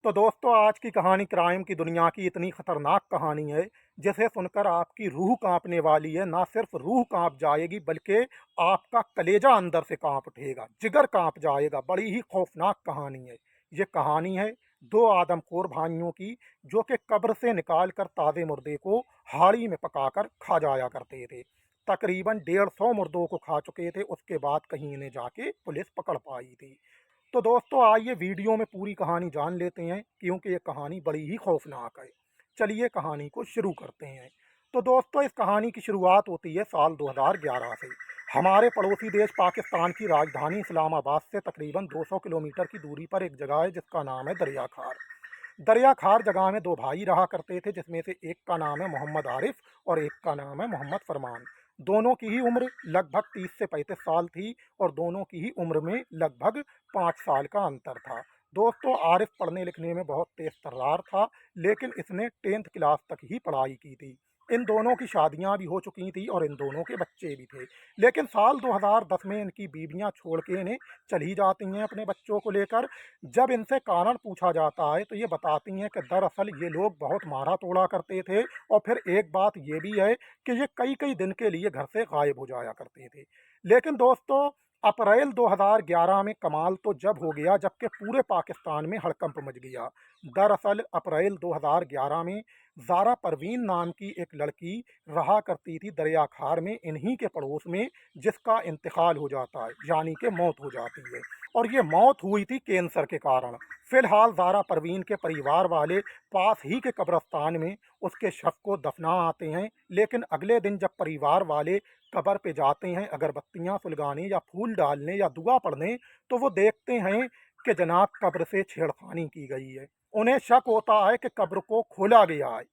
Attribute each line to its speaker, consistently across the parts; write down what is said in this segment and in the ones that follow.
Speaker 1: तो दोस्तों, आज की कहानी क्राइम की दुनिया की इतनी खतरनाक कहानी है जिसे सुनकर आपकी रूह कांपने वाली है। ना सिर्फ रूह कांप जाएगी बल्कि आपका कलेजा अंदर से कांप उठेगा, जिगर कांप जाएगा। बड़ी ही खौफनाक कहानी है। ये कहानी है दो आदमखोर भाइयों की, जो कि कब्र से निकाल कर ताज़े मुर्दे को हाड़ी में पकाकर खा जाया करते थे। तकरीबन 150 मुर्दों को खा चुके थे। उसके बाद कहीं इन्हें जाके पुलिस पकड़ पाई थी। तो दोस्तों, आइए वीडियो में पूरी कहानी जान लेते हैं, क्योंकि ये कहानी बड़ी ही खौफनाक है। चलिए कहानी को शुरू करते हैं। तो दोस्तों, इस कहानी की शुरुआत होती है साल 2011 से। हमारे पड़ोसी देश पाकिस्तान की राजधानी इस्लामाबाद से तकरीबन 200 किलोमीटर की दूरी पर एक जगह है जिसका नाम है दरिया खार। दरिया खार जगह में दो भाई रहा करते थे, जिसमें से एक का नाम है मोहम्मद आरिफ और एक का नाम है मोहम्मद फरमान। दोनों की ही उम्र लगभग 30 से 35 साल थी और दोनों की ही उम्र में लगभग 5 साल का अंतर था। दोस्तों, आरिफ पढ़ने लिखने में बहुत तेज तर्रार था, लेकिन इसने 10th क्लास तक ही पढ़ाई की थी। इन दोनों की शादियां भी हो चुकी थी और इन दोनों के बच्चे भी थे। लेकिन साल 2010 में इनकी बीवियां छोड़ के इन्हें चली जाती हैं अपने बच्चों को लेकर। जब इनसे कारण पूछा जाता है तो ये बताती हैं कि दरअसल ये लोग बहुत मारा तोड़ा करते थे, और फिर एक बात ये भी है कि ये कई कई दिन के लिए घर से गायब हो जाया करते थे। लेकिन दोस्तों, अप्रैल 2011 में कमाल तो जब हो गया जबकि पूरे पाकिस्तान में हड़कंप मच गया। दरअसल अप्रैल 2011 में जारा परवीन नाम की एक लड़की रहा करती थी दरिया खार में, इन्हीं के पड़ोस में, जिसका इंतकाल हो जाता है, यानी कि मौत हो जाती है। और ये मौत हुई थी कैंसर के कारण। फिलहाल जारा परवीन के परिवार वाले पास ही के कब्रिस्तान में उसके शव को दफना आते हैं। लेकिन अगले दिन जब परिवार वाले कब्र पे जाते हैं अगरबत्तियां सुलगाने या फूल डालने या दुआ पढ़ने, तो वो देखते हैं कि जनाब कब्र से छेड़खानी की गई है। उन्हें शक होता है कि कब्र को खोला गया है।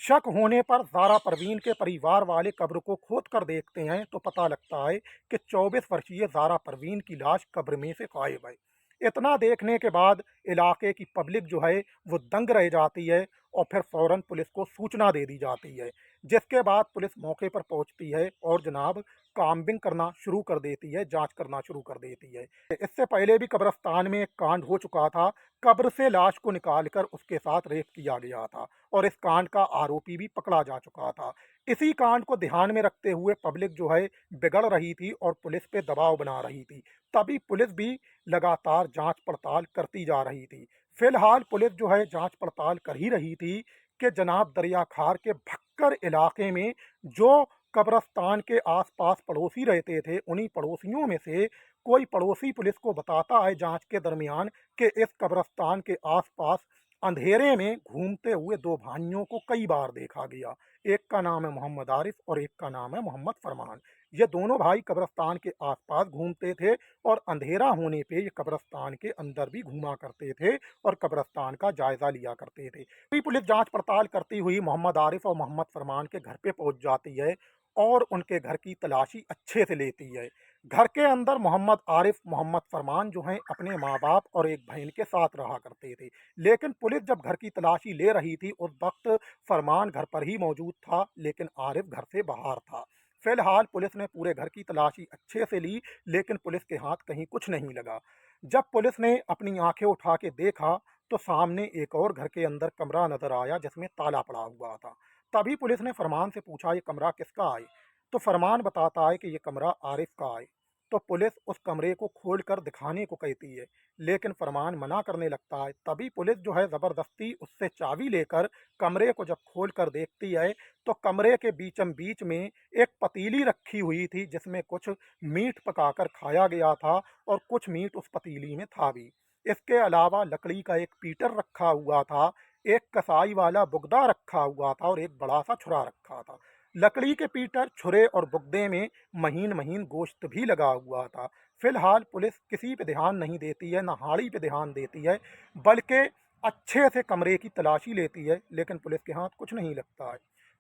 Speaker 1: शक होने पर जारा परवीन के परिवार वाले कब्र को खोद कर देखते हैं तो पता लगता है कि 24 वर्षीय जारा परवीन की लाश कब्र में से गायब है। इतना देखने के बाद इलाके की पब्लिक जो है वो दंग रह जाती है और फिर फौरन पुलिस को सूचना दे दी जाती है, जिसके बाद पुलिस मौके पर पहुंचती है और जनाब काम्बिंग करना शुरू कर देती है, जांच करना शुरू कर देती है। इससे पहले भी कब्रिस्तान में एक कांड हो चुका था। कब्र से लाश को निकालकर उसके साथ रेप किया गया था और इस कांड का आरोपी भी पकड़ा जा चुका था। इसी कांड को ध्यान में रखते हुए पब्लिक जो है बिगड़ रही थी और पुलिस पे दबाव बना रही थी। तभी पुलिस भी लगातार जांच पड़ताल करती जा रही थी। फिलहाल पुलिस जो है जांच पड़ताल कर ही रही थी कि जनाब दरिया खार के भक्कर इलाके में जो कब्रस्तान के आसपास पड़ोसी रहते थे, उन्हीं पड़ोसियों में से कोई पड़ोसी पुलिस को बताता है जांच के दरमियान कि इस कब्रस्तान के आसपास अंधेरे में घूमते हुए दो भाइयों को कई बार देखा गया। एक का नाम है मोहम्मद आरिफ और एक का नाम है मोहम्मद फरमान। ये दोनों भाई कब्रस्तान के आसपास घूमते थे और अंधेरा होने पे ये कब्रस्तान के अंदर भी घूमा करते थे और कब्रस्तान का जायजा लिया करते थे। फिर पुलिस जांच पड़ताल करती हुई मोहम्मद आरिफ और मोहम्मद फरमान के घर पे पहुंच जाती है और उनके घर की तलाशी अच्छे से लेती है। घर के अंदर मोहम्मद आरिफ, मोहम्मद फरमान जो हैं अपने माँ बाप और एक बहन के साथ रहा करते थे। लेकिन पुलिस जब घर की तलाशी ले रही थी उस वक्त फरमान घर पर ही मौजूद था, लेकिन आरिफ घर से बाहर था। फिलहाल पुलिस ने पूरे घर की तलाशी अच्छे से ली, लेकिन पुलिस के हाथ कहीं कुछ नहीं लगा। जब पुलिस ने अपनी आंखें उठा के देखा तो सामने एक और घर के अंदर कमरा नजर आया जिसमें ताला पड़ा हुआ था। तभी पुलिस ने फरमान से पूछा, ये कमरा किसका है? तो फरमान बताता है कि ये कमरा आरिफ का है। तो पुलिस उस कमरे को खोल कर दिखाने को कहती है, लेकिन फरमान मना करने लगता है। तभी पुलिस जो है ज़बरदस्ती उससे चाबी लेकर कमरे को जब खोल कर देखती है तो कमरे के बीचम बीच में एक पतीली रखी हुई थी जिसमें कुछ मीट पकाकर खाया गया था और कुछ मीट उस पतीली में था भी। इसके अलावा लकड़ी का एक पीटर रखा हुआ था, एक कसाई वाला बुगदा रखा हुआ था और एक बड़ा सा छुरा रखा था। लकड़ी के पीटर, छुरे और बुगदे में महीन महीन गोश्त भी लगा हुआ था। फिलहाल पुलिस किसी पे ध्यान नहीं देती है, ना हाड़ी पे ध्यान देती है, बल्कि अच्छे से कमरे की तलाशी लेती है, लेकिन पुलिस के हाथ कुछ नहीं लगता है।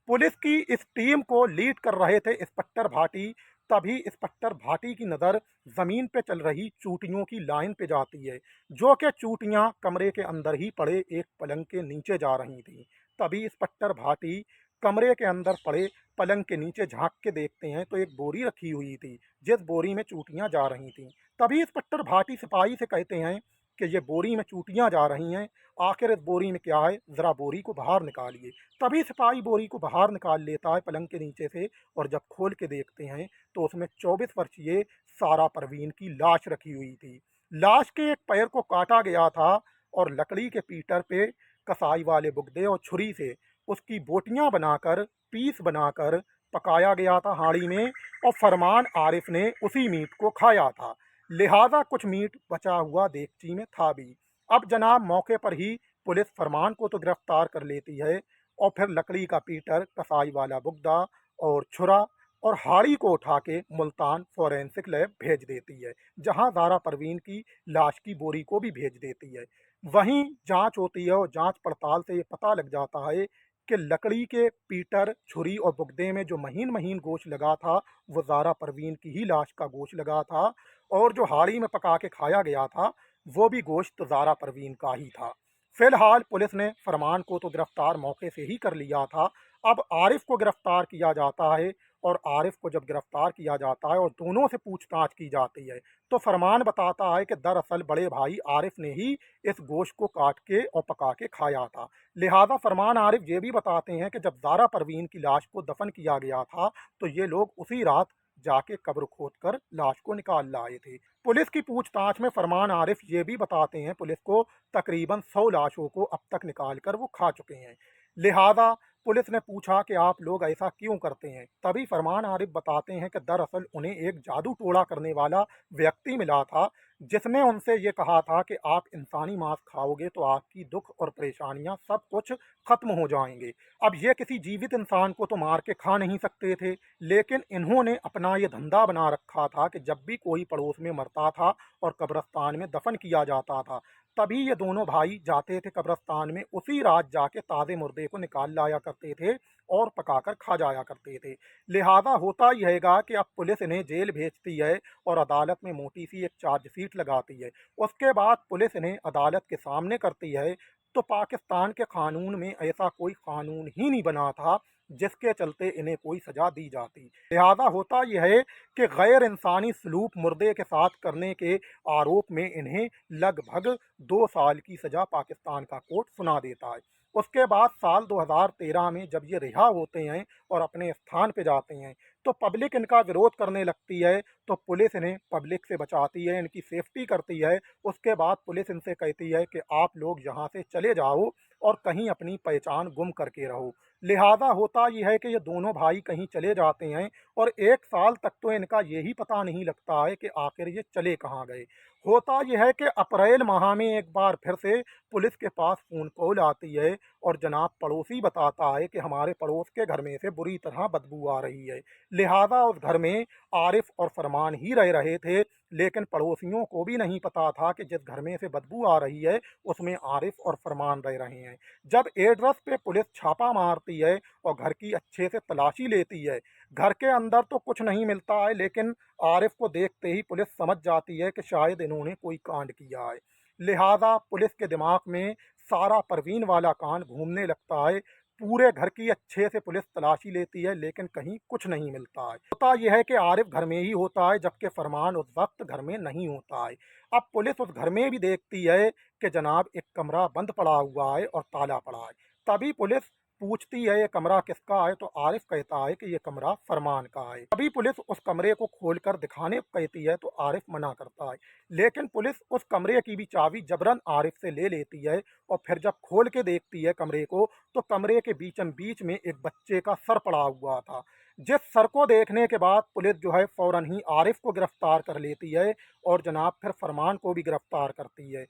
Speaker 1: पुलिस की इस टीम को लीड कर रहे थे इंस्पेक्टर भाटी। तभी इंस्पेक्टर भाटी की नज़र ज़मीन पे चल रही चूटियों की लाइन पे जाती है, जो कि चूटियां कमरे के अंदर ही पड़े एक पलंग के नीचे जा रही थीं। तभी इंस्पेक्टर भाटी कमरे के अंदर पड़े पलंग के नीचे झांक के देखते हैं तो एक बोरी रखी हुई थी, जिस बोरी में चूटियां जा रही थीं। तभी इंस्पेक्टर भाटी सिपाही से कहते हैं कि ये बोरी में चूटियाँ जा रही हैं, आखिर इस बोरी में क्या है, ज़रा बोरी को बाहर निकालिए। तभी सिपाही बोरी को बाहर निकाल लेता है पलंग के नीचे से, और जब खोल के देखते हैं तो उसमें 24 वर्षीय सारा परवीन की लाश रखी हुई थी। लाश के एक पैर को काटा गया था और लकड़ी के पीटर पे कसाई वाले बुगदे और छुरी से उसकी बोटियां बनाकर, पीस बनाकर पकाया गया था हांडी में, और फरमान आरिफ ने उसी मीट को खाया था। लिहाजा कुछ मीट बचा हुआ देगची में था भी। अब जनाब मौके पर ही पुलिस फरमान को तो गिरफ्तार कर लेती है, और फिर लकड़ी का पीटर, कसाई वाला बुगदा और छुरा और हाड़ी को उठा के मुल्तान फॉरेंसिक लैब भेज देती है, जहां ज़ारा परवीन की लाश की बोरी को भी भेज देती है। वहीं जांच होती है और जांच पड़ताल से ये पता लग जाता है कि लकड़ी के पीटर, छुरी और बुगदे में जो महीन महीन गोश्त लगा था वो ज़ारा परवीन की ही लाश का गोश्त लगा था, और जो हाड़ी में पका के खाया गया था वो भी गोश्त ज़ारा परवीन का ही था। फिलहाल पुलिस ने फरमान को तो गिरफ्तार मौके से ही कर लिया था। अब आरिफ को गिरफ्तार किया जाता है, और आरिफ को जब गिरफ्तार किया जाता है और दोनों से पूछताछ की जाती है तो फरमान बताता है कि दरअसल बड़े भाई आरिफ ने ही इस गोश्त को काट के और पका के खाया था। लिहाजा फरमान आरिफ ये भी बताते हैं कि जब ज़ारा परवीन की लाश को दफन किया गया था तो ये लोग उसी रात जाके कब्र खोदकर लाश को निकाल लाए थे। पुलिस की पूछताछ में फरमान आरिफ ये भी बताते हैं पुलिस को तकरीबन 100 लाशों को अब तक निकाल कर वो खा चुके हैं। लिहाजा पुलिस ने पूछा कि आप लोग ऐसा क्यों करते हैं, तभी फरमान आरिफ बताते हैं कि दरअसल उन्हें एक जादू टोना करने वाला व्यक्ति मिला था, जिसने उनसे ये कहा था कि आप इंसानी मांस खाओगे तो आपकी दुख और परेशानियां सब कुछ खत्म हो जाएंगे। अब ये किसी जीवित इंसान को तो मार के खा नहीं सकते थे, लेकिन इन्होंने अपना ये धंधा बना रखा था कि जब भी कोई पड़ोस में मरता था और कब्रिस्तान में दफन किया जाता था, तभी ये दोनों भाई जाते थे कब्रिस्तान में, उसी रात जाके ताज़े मुर्दे को निकाल लाया करते थे और पकाकर खा जाया करते थे। लिहाजा होता यह हैगा कि अब पुलिस इन्हें जेल भेजती है और अदालत में मोटी सी एक चार्जशीट लगाती है। उसके बाद पुलिस इन्हें अदालत के सामने करती है। तो पाकिस्तान के कानून में ऐसा कोई कानून ही नहीं बना था जिसके चलते इन्हें कोई सजा दी जाती। लिहाजा होता यह है कि गैर इंसानी सलूक मुर्दे के साथ करने के आरोप में इन्हें लगभग 2 साल की सजा पाकिस्तान का कोर्ट सुना देता है। उसके बाद साल 2013 में जब ये रिहा होते हैं और अपने स्थान पे जाते हैं तो पब्लिक इनका विरोध करने लगती है, तो पुलिस इन्हें पब्लिक से बचाती है, इनकी सेफ्टी करती है। उसके बाद पुलिस इनसे कहती है कि आप लोग यहाँ से चले जाओ और कहीं अपनी पहचान गुम करके रहो। लिहाजा होता यह है कि ये दोनों भाई कहीं चले जाते हैं और 1 साल तक तो इनका यही पता नहीं लगता है कि आखिर ये चले कहाँ गए। होता यह है कि अप्रैल माह में एक बार फिर से पुलिस के पास फ़ोन कॉल आती है और जनाब पड़ोसी बताता है कि हमारे पड़ोस के घर में से बुरी तरह बदबू आ रही है। लिहाजा उस घर में आरिफ और फरमान ही रह रहे थे, लेकिन पड़ोसियों को भी नहीं पता था कि जिस घर में से बदबू आ रही है उसमें आरिफ और फरमान रह रहे हैं। जब एड्रेस पे पुलिस छापा मारती है और घर की अच्छे से तलाशी लेती है, घर के अंदर तो कुछ नहीं मिलता है, लेकिन आरिफ को देखते ही पुलिस समझ जाती है कि शायद इन्होंने कोई कांड किया है। लिहाजा पुलिस के दिमाग में सारा परवीन वाला कांड घूमने लगता है। पूरे घर की अच्छे से पुलिस तलाशी लेती है लेकिन कहीं कुछ नहीं मिलता है। होता यह है कि आरिफ घर में ही होता है जबकि फरमान उस वक्त घर में नहीं होता है। अब पुलिस उस घर में भी देखती है कि जनाब एक कमरा बंद पड़ा हुआ है और ताला पड़ा है। तभी पुलिस पूछती है ये कमरा किसका है, तो आरिफ कहता है कि ये कमरा फरमान का है। तभी पुलिस उस कमरे को खोलकर दिखाने को कहती है तो आरिफ मना करता है, लेकिन पुलिस उस कमरे की भी चाबी जबरन आरिफ से ले लेती है और फिर जब खोल के देखती है कमरे को तो कमरे के बीचम बीच में एक बच्चे का सर पड़ा हुआ था। जिस सर को देखने के बाद पुलिस जो है फौरन ही आरिफ को गिरफ्तार कर लेती है और जनाब फिर फरमान को भी गिरफ्तार करती है।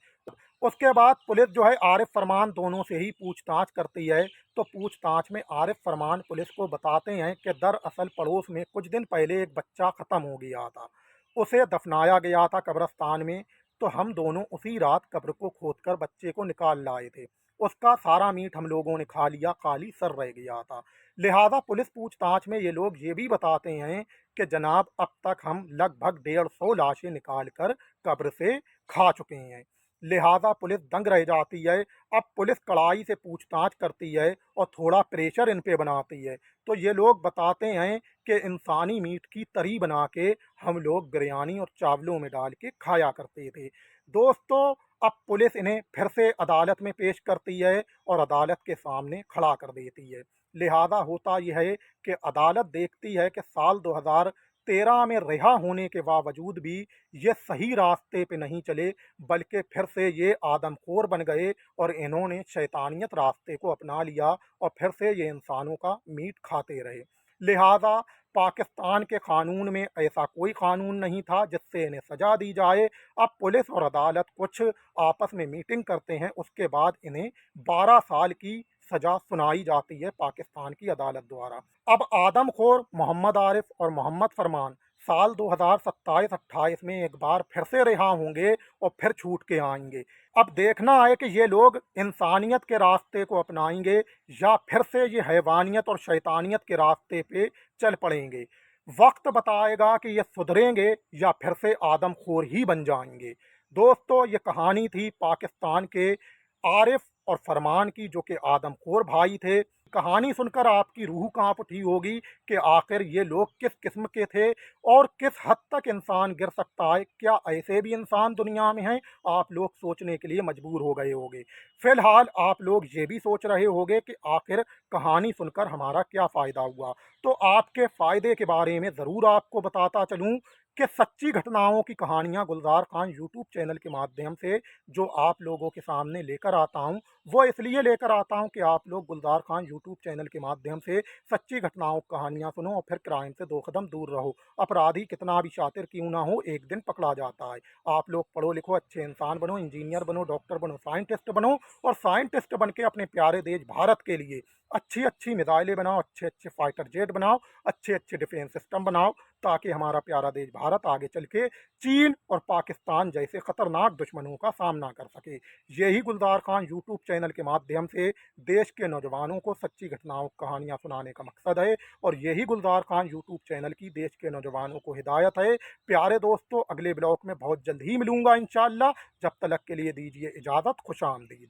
Speaker 1: उसके बाद पुलिस जो है आरिफ फरमान दोनों से ही पूछताछ करती है। तो पूछताछ में आरिफ फरमान पुलिस को बताते हैं कि दरअसल पड़ोस में कुछ दिन पहले एक बच्चा ख़त्म हो गया था, उसे दफनाया गया था कब्रिस्तान में, तो हम दोनों उसी रात कब्र को खोदकर बच्चे को निकाल लाए थे। उसका सारा मीट हम लोगों ने खा लिया, खाली सर रह गया था। लिहाजा पुलिस पूछताछ में ये लोग ये भी बताते हैं कि जनाब अब तक हम लगभग 150 लाशें निकाल कर कब्र से खा चुके हैं। लिहाजा पुलिस दंग रह जाती है। अब पुलिस कड़ाई से पूछताछ करती है और थोड़ा प्रेशर इन पे बनाती है। तो ये लोग बताते हैं कि इंसानी मीट की तरी बना के हम लोग बिरयानी और चावलों में डाल के खाया करते थे। दोस्तों, अब पुलिस इन्हें फिर से अदालत में पेश करती है और अदालत के सामने खड़ा कर देती है। लिहाजा होता यह है कि अदालत देखती है कि साल 2013 में रिहा होने के बावजूद भी ये सही रास्ते पे नहीं चले, बल्कि फिर से ये आदमखोर बन गए और इन्होंने शैतानियत रास्ते को अपना लिया और फिर से ये इंसानों का मीट खाते रहे। लिहाजा पाकिस्तान के कानून में ऐसा कोई कानून नहीं था जिससे इन्हें सजा दी जाए। अब पुलिस और अदालत कुछ आपस में मीटिंग करते हैं, उसके बाद इन्हें 12 साल की सजा सुनाई जाती है पाकिस्तान की अदालत द्वारा। अब आदमखोर मोहम्मद आरिफ और मोहम्मद फरमान साल 2027-28 में एक बार फिर से रिहा होंगे और फिर छूट के आएंगे। अब देखना है कि ये लोग इंसानियत के रास्ते को अपनाएंगे या फिर से ये हैवानियत और शैतानियत के रास्ते पे चल पड़ेंगे। वक्त बताएगा कि ये सुधरेंगे या फिर से आदमखोर ही बन जाएंगे। दोस्तों, ये कहानी थी पाकिस्तान के आरिफ और फरमान की, जो कि आदमखोर भाई थे। कहानी सुनकर आपकी रूह कांप उठी होगी कि आखिर ये लोग किस किस्म के थे और किस हद तक इंसान गिर सकता है। क्या ऐसे भी इंसान दुनिया में हैं? आप लोग सोचने के लिए मजबूर हो गए होंगे। फिलहाल आप लोग ये भी सोच रहे होंगे कि आखिर कहानी सुनकर हमारा क्या फ़ायदा हुआ। तो आपके फ़ायदे के बारे में ज़रूर आपको बताता चलूँ कि सच्ची घटनाओं की कहानियाँ गुलजार खान यूट्यूब चैनल के माध्यम से जो आप लोगों के सामने लेकर आता हूँ, वो इसलिए लेकर आता हूँ कि आप लोग गुलजार खान यूट्यूब चैनल के माध्यम से सच्ची घटनाओं की कहानियाँ सुनो और फिर क्राइम से 2 कदम दूर रहो। अपराधी कितना भी शातिर क्यों ना हो, एक दिन पकड़ा जाता है। आप लोग पढ़ो लिखो, अच्छे इंसान बनो, इंजीनियर बनो, डॉक्टर बनो, साइंटिस्ट बनो और साइंटिस्ट बन के अपने प्यारे देश भारत के लिए अच्छी अच्छी मिसाइलें बनाओ, अच्छे अच्छे फाइटर जेट बनाओ, अच्छे अच्छे डिफेंस सिस्टम बनाओ, ताकि हमारा प्यारा देश भारत आगे चल के चीन और पाकिस्तान जैसे खतरनाक दुश्मनों का सामना कर सके। यही गुलजार खान यूट्यूब चैनल के माध्यम से देश के नौजवानों को सच्ची घटनाओं कहानियाँ सुनाने का मकसद है और यही गुलजार खान यूट्यूब चैनल की देश के नौजवानों को हिदायत है। प्यारे दोस्तों, अगले ब्लॉग में बहुत जल्द ही मिलूंगा इंशाअल्लाह। जब तक के लिए दीजिए इजाज़त, खुश आमदीद।